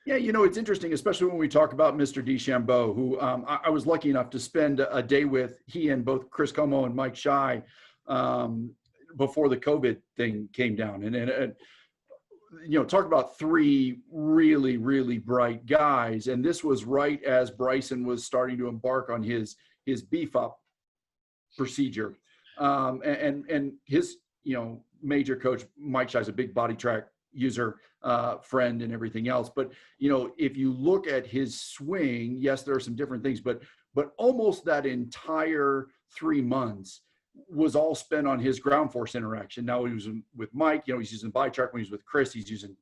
Yeah, it's interesting, especially when we talk about Mr. DeChambeau, who I was lucky enough to spend a day with. He and both Chris Como and Mike Shy um, before the COVID thing came down. And talk about three really, really bright guys. And this was right as Bryson was starting to embark on his beef up procedure. And his, major coach, Mike Shy's a big body track user, friend and everything else. But, if you look at his swing, yes, there are some different things, but almost that entire 3 months was all spent on his ground force interaction. Now he was with Mike, he's using body track. When he's with Chris, he's using,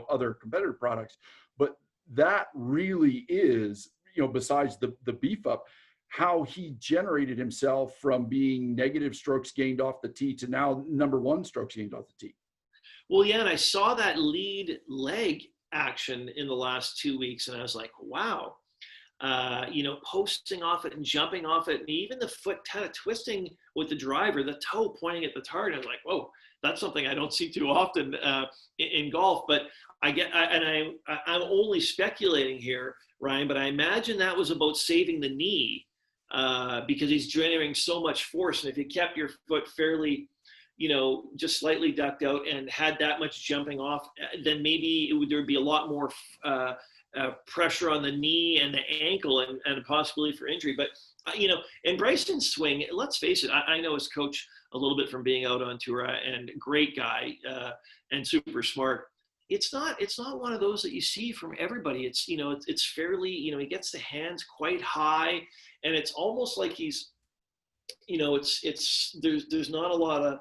other competitor products. But that really is, besides the beef up, how he generated himself from being negative strokes gained off the tee to now number one strokes gained off the tee. Well, yeah, and I saw that lead leg action in the last 2 weeks, and I was like, wow, posting off it and jumping off it, and even the foot kind of twisting with the driver, the toe pointing at the target. I'm like, whoa, that's something I don't see too often in golf. But I'm only speculating here, Ryan, but I imagine that was about saving the knee because he's generating so much force. And if you kept your foot fairly, just slightly ducked out and had that much jumping off, then maybe there would be a lot more pressure on the knee and the ankle and a possibility for injury. But, and Bryson's swing, let's face it, I know his coach a little bit from being out on tour, and great guy and super smart. It's not one of those that you see from everybody. It's, it's fairly, he gets the hands quite high, and it's almost like he's, there's not a lot of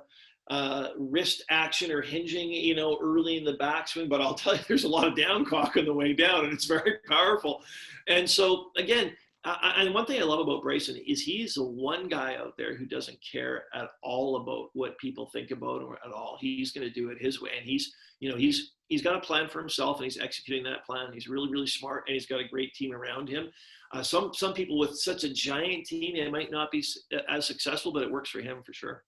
wrist action or hinging, early in the backswing, but I'll tell you, there's a lot of down cock on the way down, and it's very powerful. And so again, and one thing I love about Bryson is he's the one guy out there who doesn't care at all about what people think about him at all. He's going to do it his way, and he's got a plan for himself, and he's executing that plan. He's really, really smart, and he's got a great team around him. Some people with such a giant team, they might not be as successful, but it works for him for sure.